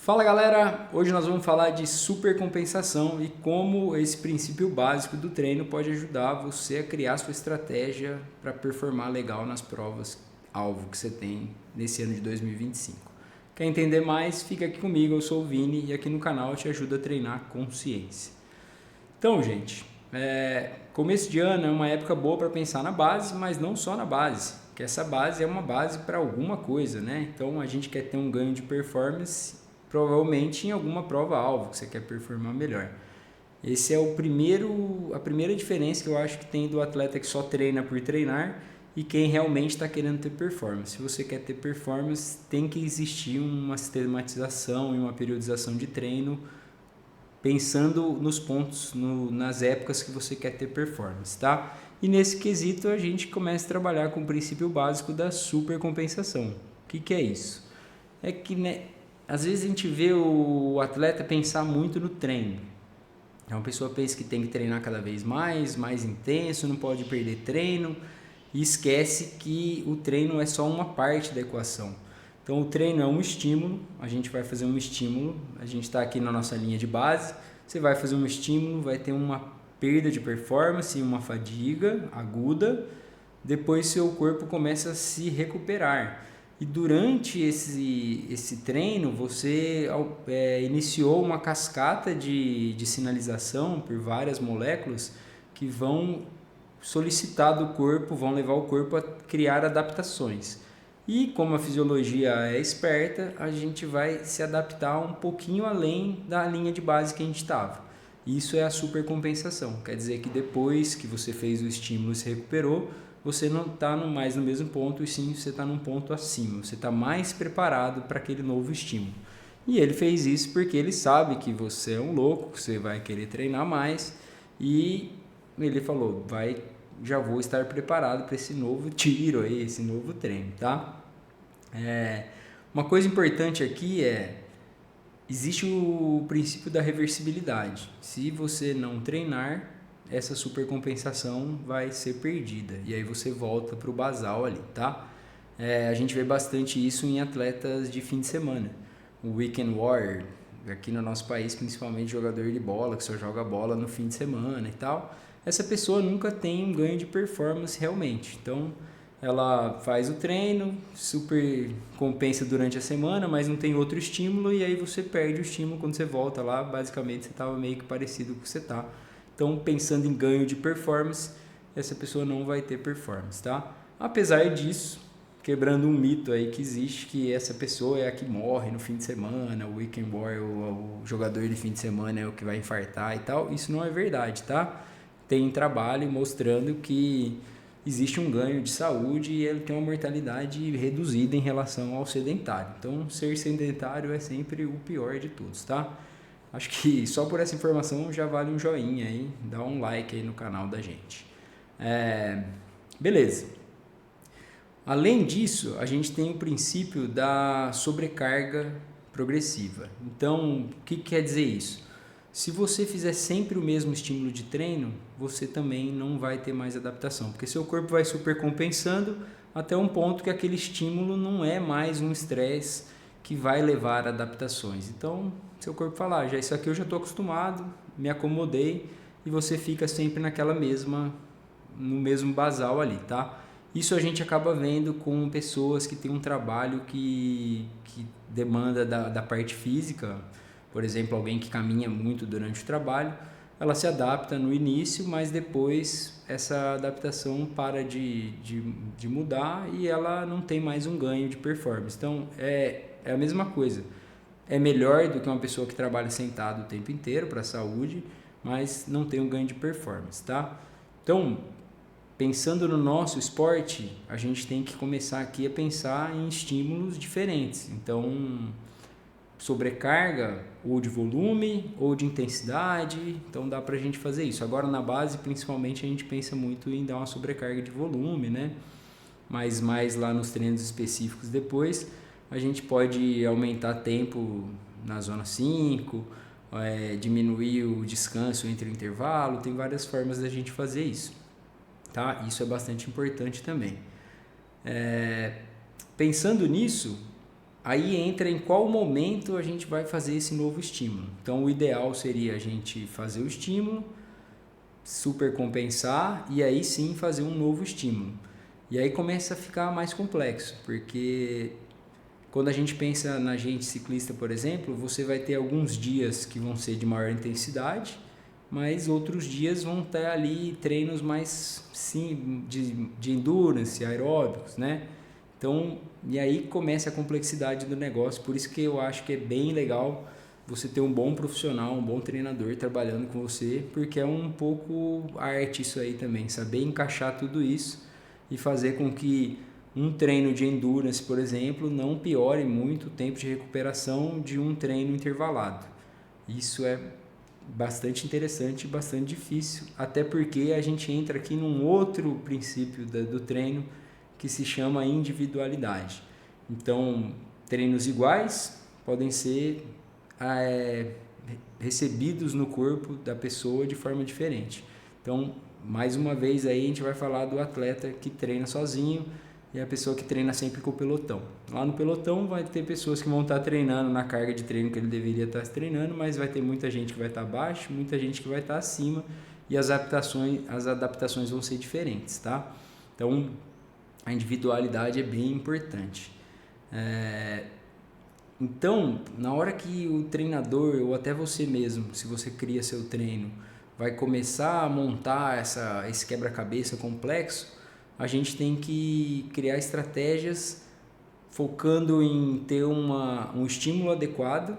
Fala galera, hoje nós vamos falar de supercompensação e como esse princípio básico do treino pode ajudar você a criar sua estratégia para performar legal nas provas alvo que você tem nesse ano de 2025. Quer entender mais? Fica aqui comigo, eu sou o Vini e aqui no canal eu te ajudo a treinar consciência. Então, gente, começo de ano é uma época boa para pensar na base, mas não só na base, que essa base é uma base para alguma coisa, né? Então a gente quer ter um ganho de performance, provavelmente em alguma prova-alvo que você quer performar melhor. Esse é a primeira diferença que eu acho que tem do atleta que só treina por treinar e quem realmente está querendo ter performance. Se você quer ter performance, tem que existir uma sistematização e uma periodização de treino pensando nos pontos, nas épocas que você quer ter performance, tá? E nesse quesito a gente começa a trabalhar com o princípio básico da supercompensação. O que é isso? É que, né, às vezes a gente vê o atleta pensar muito no treino. Então a pessoa pensa que tem que treinar cada vez mais intenso, não pode perder treino e esquece que o treino é só uma parte da equação. Então o treino é um estímulo, a gente vai fazer um estímulo, a gente está aqui na nossa linha de base, você vai fazer um estímulo, vai ter uma perda de performance, uma fadiga aguda, depois seu corpo começa a se recuperar. E durante esse treino você iniciou uma cascata de sinalização por várias moléculas que vão solicitar do corpo, vão levar o corpo a criar adaptações. E como a fisiologia é esperta, a gente vai se adaptar um pouquinho além da linha de base que a gente estava. Isso é a supercompensação, quer dizer que depois que você fez o estímulo e se recuperou, você não está mais no mesmo ponto, e sim você está num ponto acima, você está mais preparado para aquele novo estímulo. E ele fez isso porque ele sabe que você é um louco, que você vai querer treinar mais, e ele falou, já vou estar preparado para esse novo tiro aí, esse novo treino, tá? Uma coisa importante aqui existe o princípio da reversibilidade. Se você não treinar, essa supercompensação vai ser perdida e aí você volta para o basal ali, tá? A gente vê bastante isso em atletas de fim de semana. O weekend warrior, aqui no nosso país, principalmente jogador de bola, que só joga bola no fim de semana e tal. Essa pessoa nunca tem um ganho de performance realmente. Então, ela faz o treino, super compensa durante a semana, mas não tem outro estímulo e aí você perde o estímulo quando você volta lá. Basicamente, você estava meio que parecido com o que você está. Então, pensando em ganho de performance, essa pessoa não vai ter performance, tá? Apesar disso, quebrando um mito aí que existe, que essa pessoa é a que morre no fim de semana, o weekend warrior, o jogador de fim de semana é o que vai infartar e tal. Isso não é verdade, tá? Tem trabalho mostrando que existe um ganho de saúde e ele tem uma mortalidade reduzida em relação ao sedentário. Então, ser sedentário é sempre o pior de todos, tá? Acho que só por essa informação já vale um joinha aí, dá um like aí no canal da gente. Beleza. Além disso, a gente tem o princípio da sobrecarga progressiva. Então, o que quer dizer isso? Se você fizer sempre o mesmo estímulo de treino, você também não vai ter mais adaptação, porque seu corpo vai supercompensando até um ponto que aquele estímulo não é mais um estresse que vai levar a adaptações. Então, seu corpo fala, já isso aqui eu já estou acostumado, me acomodei, e você fica sempre no mesmo basal ali, tá? Isso a gente acaba vendo com pessoas que têm um trabalho que demanda da parte física. Por exemplo, alguém que caminha muito durante o trabalho, ela se adapta no início, mas depois essa adaptação para de mudar e ela não tem mais um ganho de performance. Então, é a mesma coisa. É melhor do que uma pessoa que trabalha sentado o tempo inteiro para a saúde, mas não tem um ganho de performance, tá? Então, pensando no nosso esporte, a gente tem que começar aqui a pensar em estímulos diferentes. Então, sobrecarga ou de volume ou de intensidade, então dá pra gente fazer isso. Agora na base, principalmente, a gente pensa muito em dar uma sobrecarga de volume, né? Mas mais lá nos treinos específicos depois, a gente pode aumentar tempo na zona 5, diminuir o descanso entre o intervalo, tem várias formas da gente fazer isso, tá? Isso é bastante importante também. Pensando nisso, aí entra em qual momento a gente vai fazer esse novo estímulo. Então o ideal seria a gente fazer o estímulo, super compensar e aí sim fazer um novo estímulo. E aí começa a ficar mais complexo, porque quando a gente pensa na gente ciclista, por exemplo, você vai ter alguns dias que vão ser de maior intensidade, mas outros dias vão ter ali treinos mais sim, de endurance, aeróbicos, né? Então, e aí começa a complexidade do negócio, por isso que eu acho que é bem legal você ter um bom profissional, um bom treinador trabalhando com você, porque é um pouco arte isso aí também, saber encaixar tudo isso e fazer com que um treino de endurance, por exemplo, não piore muito o tempo de recuperação de um treino intervalado. Isso é bastante interessante e bastante difícil, até porque a gente entra aqui num outro princípio do treino que se chama individualidade. Então, treinos iguais podem ser recebidos no corpo da pessoa de forma diferente. Então, mais uma vez aí a gente vai falar do atleta que treina sozinho e a pessoa que treina sempre com o pelotão. Lá no pelotão vai ter pessoas que vão estar treinando na carga de treino que ele deveria estar treinando, mas vai ter muita gente que vai estar abaixo, muita gente que vai estar acima e as adaptações vão ser diferentes, tá? Então, a individualidade é bem importante. Então, na hora que o treinador ou até você mesmo, se você cria seu treino, vai começar a montar esse quebra-cabeça complexo, a gente tem que criar estratégias focando em ter um estímulo adequado,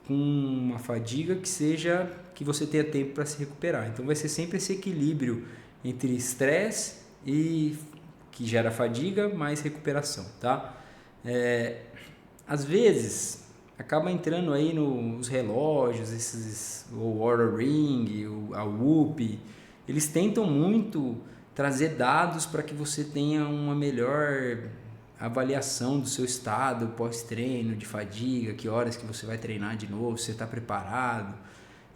com uma fadiga que você tenha tempo para se recuperar. Então vai ser sempre esse equilíbrio entre estresse e que gera fadiga mais recuperação, tá? Às vezes acaba entrando aí nos relógios, o Oura Ring, a Whoop, eles tentam muito trazer dados para que você tenha uma melhor avaliação do seu estado pós-treino, de fadiga, que horas que você vai treinar de novo, se você está preparado.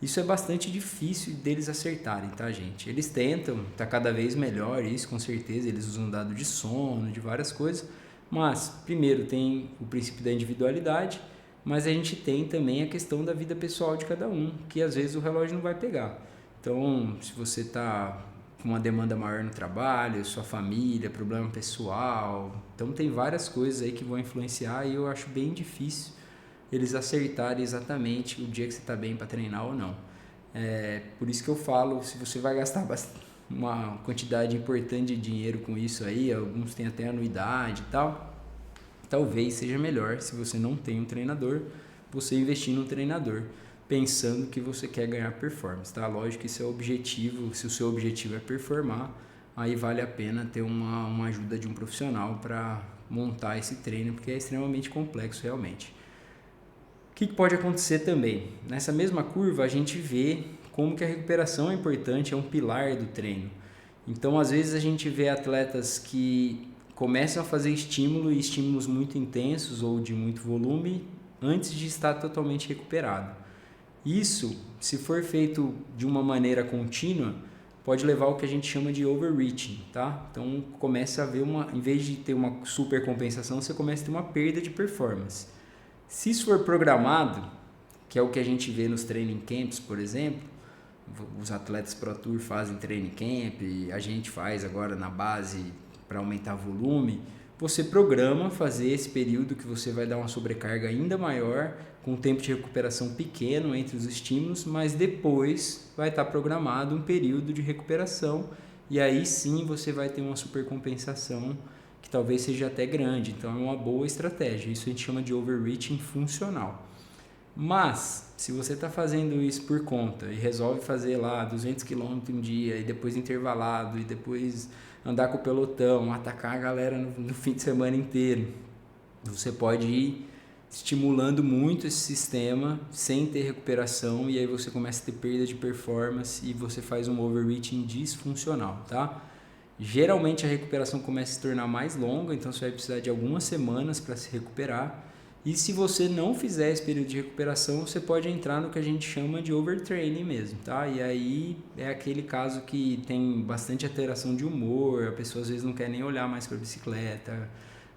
Isso é bastante difícil deles acertarem, tá, gente? Eles tentam, tá cada vez melhor isso, com certeza, eles usam dado de sono, de várias coisas, mas primeiro tem o princípio da individualidade, mas a gente tem também a questão da vida pessoal de cada um, que às vezes o relógio não vai pegar. Então, se você está com uma demanda maior no trabalho, sua família, problema pessoal, então tem várias coisas aí que vão influenciar e eu acho bem difícil eles acertarem exatamente o dia que você está bem para treinar ou não. Por isso que eu falo, se você vai gastar uma quantidade importante de dinheiro com isso aí, alguns têm até anuidade e tal, talvez seja melhor, se você não tem um treinador, você investir num treinador, pensando que você quer ganhar performance, tá? Lógico que esse é o objetivo, se o seu objetivo é performar, aí vale a pena ter uma ajuda de um profissional para montar esse treino, porque é extremamente complexo realmente. O que pode acontecer também? Nessa mesma curva a gente vê como que a recuperação é importante, é um pilar do treino. Então às vezes a gente vê atletas que começam a fazer estímulo e estímulos muito intensos ou de muito volume antes de estar totalmente recuperado. Isso, se for feito de uma maneira contínua, pode levar ao que a gente chama de overreaching, tá? Então começa a haver em vez de ter uma super compensação, você começa a ter uma perda de performance. Se isso for programado, que é o que a gente vê nos training camps, por exemplo, os atletas Pro Tour fazem training camp, a gente faz agora na base para aumentar volume, você programa fazer esse período que você vai dar uma sobrecarga ainda maior, com um tempo de recuperação pequeno entre os estímulos, mas depois vai estar programado um período de recuperação e aí sim você vai ter uma supercompensação que talvez seja até grande, então é uma boa estratégia, isso a gente chama de overreaching funcional. Mas, se você está fazendo isso por conta e resolve fazer lá 200 km um dia e depois intervalado e depois andar com o pelotão, atacar a galera no fim de semana inteiro, você pode ir estimulando muito esse sistema sem ter recuperação e aí você começa a ter perda de performance e você faz um overreaching disfuncional, tá? Geralmente a recuperação começa a se tornar mais longa, então você vai precisar de algumas semanas para se recuperar. E se você não fizer esse período de recuperação, você pode entrar no que a gente chama de overtraining mesmo, tá? E aí é aquele caso que tem bastante alteração de humor, a pessoa às vezes não quer nem olhar mais para a bicicleta,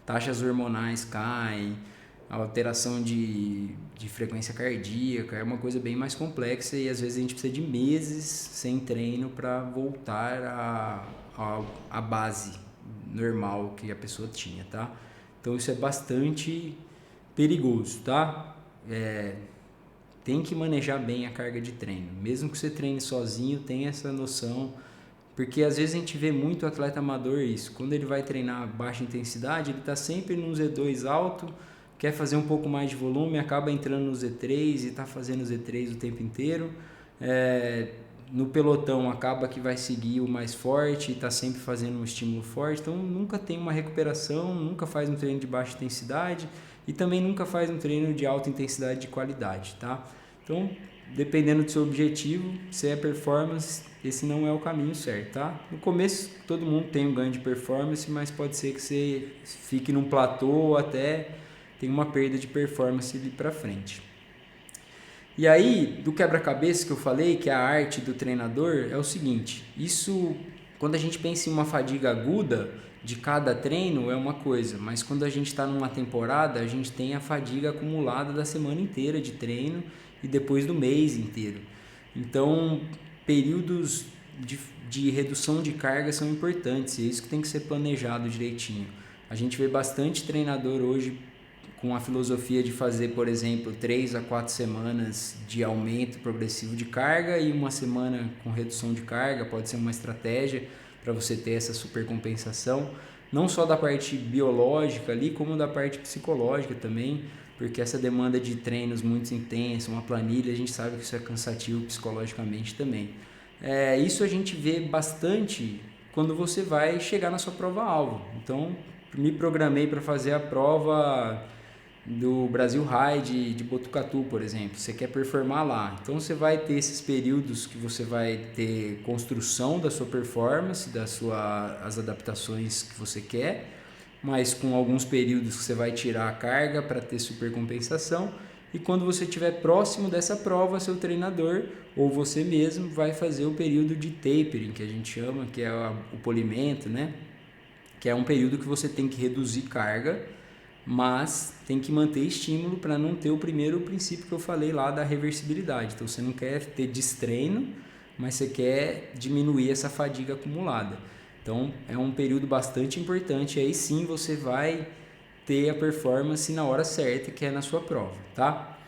taxas hormonais caem, a alteração de frequência cardíaca, é uma coisa bem mais complexa e às vezes a gente precisa de meses sem treino para voltar à base normal que a pessoa tinha, tá? Então isso é bastante perigoso, tá? Tem que manejar bem a carga de treino, mesmo que você treine sozinho, tenha essa noção, porque às vezes a gente vê muito atleta amador isso, quando ele vai treinar baixa intensidade, ele está sempre num Z2 alto, quer fazer um pouco mais de volume, acaba entrando no Z3 e está fazendo Z3 o tempo inteiro, no pelotão acaba que vai seguir o mais forte e está sempre fazendo um estímulo forte, então nunca tem uma recuperação, nunca faz um treino de baixa intensidade e também nunca faz um treino de alta intensidade de qualidade, tá? Então, dependendo do seu objetivo, se é performance, esse não é o caminho certo, tá? No começo, todo mundo tem um ganho de performance, mas pode ser que você fique num platô ou até tenha uma perda de performance ali para frente. E aí, do quebra-cabeça que eu falei, que é a arte do treinador, é o seguinte, isso, quando a gente pensa em uma fadiga aguda de cada treino é uma coisa, mas quando a gente está numa temporada, a gente tem a fadiga acumulada da semana inteira de treino e depois do mês inteiro. Então, períodos de redução de carga são importantes e é isso que tem que ser planejado direitinho. A gente vê bastante treinador hoje com a filosofia de fazer, por exemplo, 3 a 4 semanas de aumento progressivo de carga e uma semana com redução de carga, pode ser uma estratégia para você ter essa supercompensação, não só da parte biológica ali, como da parte psicológica também, porque essa demanda de treinos muito intensa, uma planilha, a gente sabe que isso é cansativo psicologicamente também. Isso a gente vê bastante quando você vai chegar na sua prova-alvo. Então, me programei para fazer a prova do Brasil High de Botucatu, por exemplo, você quer performar lá, então você vai ter esses períodos que você vai ter construção da sua performance, as adaptações que você quer, mas com alguns períodos que você vai tirar a carga para ter supercompensação, e quando você estiver próximo dessa prova, seu treinador ou você mesmo vai fazer o período de tapering, que a gente chama, que é o polimento, né? Que é um período que você tem que reduzir carga, mas tem que manter estímulo para não ter o primeiro princípio que eu falei lá da reversibilidade. Então você não quer ter destreino, mas você quer diminuir essa fadiga acumulada. Então é um período bastante importante, aí sim você vai ter a performance na hora certa, que é na sua prova, tá?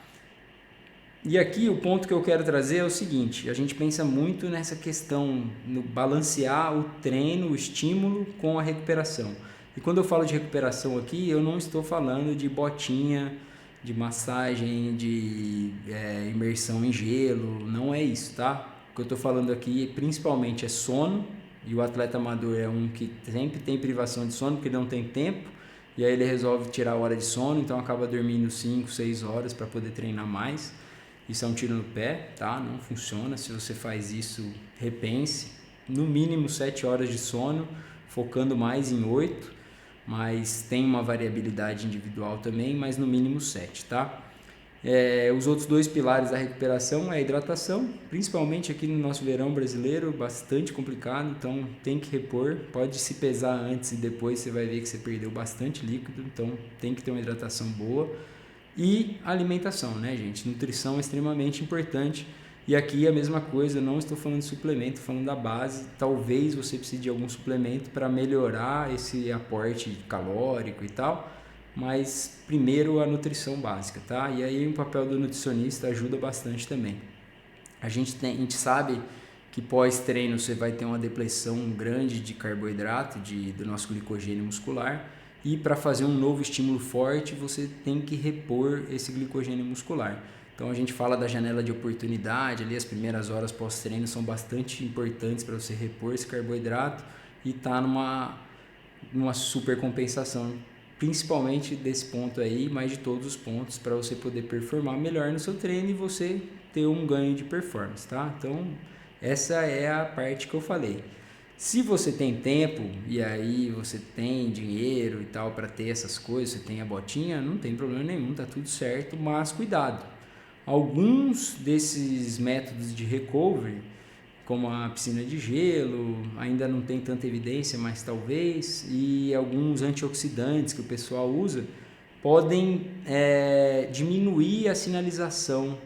E aqui o ponto que eu quero trazer é o seguinte, a gente pensa muito nessa questão, no balancear o treino, o estímulo com a recuperação. E quando eu falo de recuperação aqui, eu não estou falando de botinha, de massagem, de imersão em gelo, não é isso, tá? O que eu estou falando aqui principalmente é sono, e o atleta amador é um que sempre tem privação de sono, porque ele não tem tempo, e aí ele resolve tirar a hora de sono, então acaba dormindo 5, 6 horas para poder treinar mais. Isso é um tiro no pé, tá? Não funciona. Se você faz isso, repense. No mínimo 7 horas de sono, focando mais em 8, mas tem uma variabilidade individual também, mas no mínimo 7, tá? Os outros 2 pilares da recuperação é a hidratação, principalmente aqui no nosso verão brasileiro, bastante complicado, então tem que repor, pode se pesar antes e depois você vai ver que você perdeu bastante líquido, então tem que ter uma hidratação boa. E alimentação, né, gente? Nutrição é extremamente importante. E aqui a mesma coisa, não estou falando de suplemento, estou falando da base. Talvez você precise de algum suplemento para melhorar esse aporte calórico e tal, mas primeiro a nutrição básica, tá? E aí o papel do nutricionista ajuda bastante também. A gente sabe que pós-treino você vai ter uma depleção grande de carboidrato, do nosso glicogênio muscular, e para fazer um novo estímulo forte, você tem que repor esse glicogênio muscular. Então a gente fala da janela de oportunidade, ali as primeiras horas pós-treino são bastante importantes para você repor esse carboidrato e estar numa super compensação, principalmente desse ponto aí, mas de todos os pontos, para você poder performar melhor no seu treino e você ter um ganho de performance, tá? Então essa é a parte que eu falei. Se você tem tempo e aí você tem dinheiro e tal para ter essas coisas, você tem a botinha, não tem problema nenhum, tá tudo certo, mas cuidado. Alguns desses métodos de recovery, como a piscina de gelo, ainda não tem tanta evidência, mas talvez, e alguns antioxidantes que o pessoal usa, podem diminuir a sinalização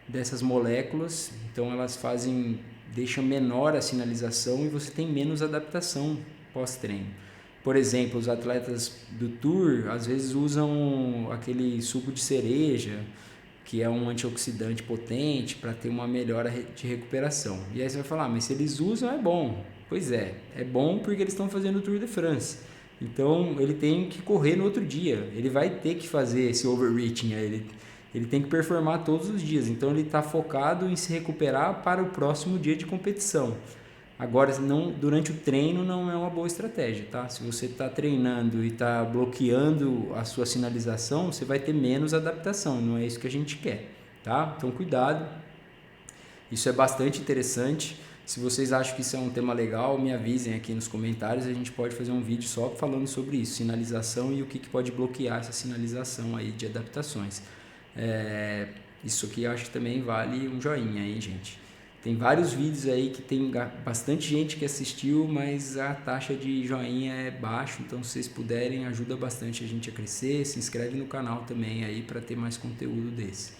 dessas moléculas, então elas deixam menor a sinalização e você tem menos adaptação pós-treino. Por exemplo, os atletas do Tour às vezes usam aquele suco de cereja, que é um antioxidante potente para ter uma melhora de recuperação. E aí você vai falar, mas se eles usam é bom. Pois é bom porque eles estão fazendo o Tour de France. Então ele tem que correr no outro dia, ele vai ter que fazer esse overreaching, ele tem que performar todos os dias, então ele está focado em se recuperar para o próximo dia de competição. Agora, durante o treino não é uma boa estratégia, tá? Se você está treinando e está bloqueando a sua sinalização, você vai ter menos adaptação, não é isso que a gente quer, tá? Então cuidado, isso é bastante interessante. Se vocês acham que isso é um tema legal, me avisem aqui nos comentários, a gente pode fazer um vídeo só falando sobre isso, sinalização e o que pode bloquear essa sinalização aí de adaptações. Isso aqui eu acho que também vale um joinha aí, gente. Tem vários vídeos aí que tem bastante gente que assistiu, mas a taxa de joinha é baixa, então se vocês puderem, ajuda bastante a gente a crescer. Se inscreve no canal também aí para ter mais conteúdo desse.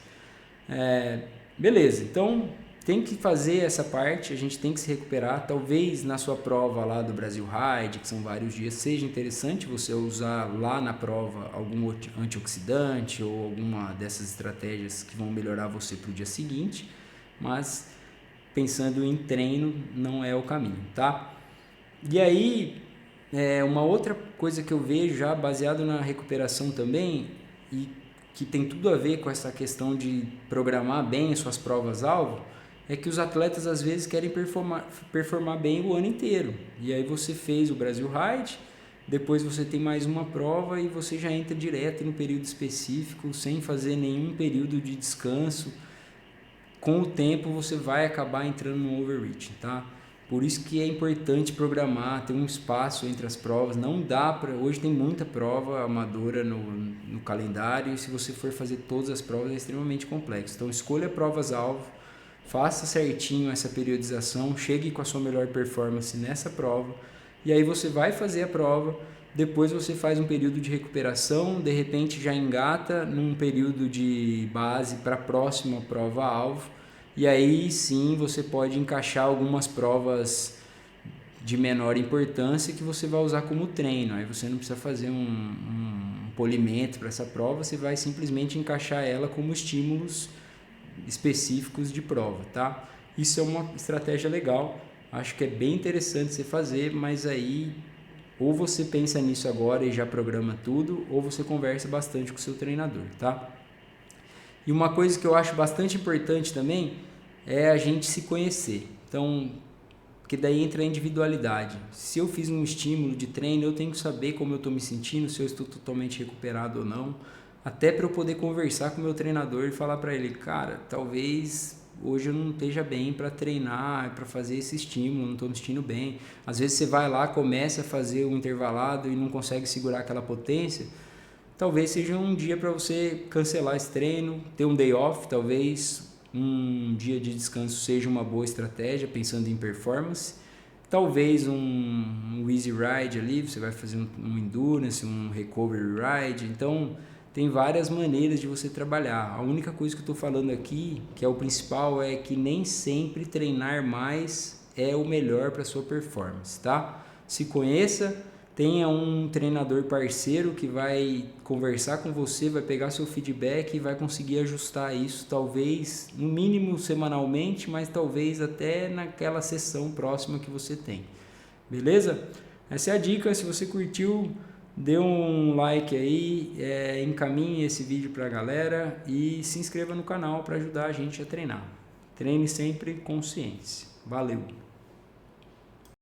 Beleza, então tem que fazer essa parte, a gente tem que se recuperar. Talvez na sua prova lá do Brasil Ride, que são vários dias, seja interessante você usar lá na prova algum antioxidante ou alguma dessas estratégias que vão melhorar você para o dia seguinte, mas pensando em treino não é o caminho, tá? E aí, uma outra coisa que eu vejo já baseado na recuperação também, e que tem tudo a ver com essa questão de programar bem suas provas-alvo, é que os atletas às vezes querem performar bem o ano inteiro. E aí você fez o Brasil Ride, depois você tem mais uma prova e você já entra direto no período específico, sem fazer nenhum período de descanso. Com o tempo você vai acabar entrando no overreaching, tá? Por isso que é importante programar, ter um espaço entre as provas. Não dá para... Hoje tem muita prova amadora no calendário e se você for fazer todas as provas é extremamente complexo. Então escolha provas-alvo, faça certinho essa periodização, chegue com a sua melhor performance nessa prova e aí você vai fazer a prova, depois você faz um período de recuperação, de repente já engata num período de base para a próxima prova-alvo e aí sim você pode encaixar algumas provas de menor importância que você vai usar como treino. Aí você não precisa fazer um polimento para essa prova, você vai simplesmente encaixar ela como estímulos específicos de prova, tá? Isso é uma estratégia legal, acho que é bem interessante você fazer, mas aí ou você pensa nisso agora e já programa tudo, ou você conversa bastante com o seu treinador, tá? E uma coisa que eu acho bastante importante também é a gente se conhecer. Então, porque daí entra a individualidade. Se eu fiz um estímulo de treino, eu tenho que saber como eu estou me sentindo, se eu estou totalmente recuperado ou não, até para eu poder conversar com o meu treinador e falar para ele, cara, talvez hoje eu não esteja bem para treinar, para fazer esse estímulo, não estou me sentindo bem. Às vezes você vai lá, começa a fazer um intervalado e não consegue segurar aquela potência, talvez seja um dia para você cancelar esse treino, ter um day off, talvez um dia de descanso seja uma boa estratégia, pensando em performance. Talvez um easy ride ali, você vai fazer um endurance, um recovery ride, então tem várias maneiras de você trabalhar. A única coisa que eu estou falando aqui, que é o principal, é que nem sempre treinar mais é o melhor para a sua performance, tá? Se conheça, tenha um treinador parceiro que vai conversar com você, vai pegar seu feedback e vai conseguir ajustar isso, talvez no mínimo semanalmente, mas talvez até naquela sessão próxima que você tem. Beleza? Essa é a dica. Se você curtiu, dê um like aí, encaminhe esse vídeo para a galera e se inscreva no canal para ajudar a gente a treinar. Treine sempre com ciência. Valeu!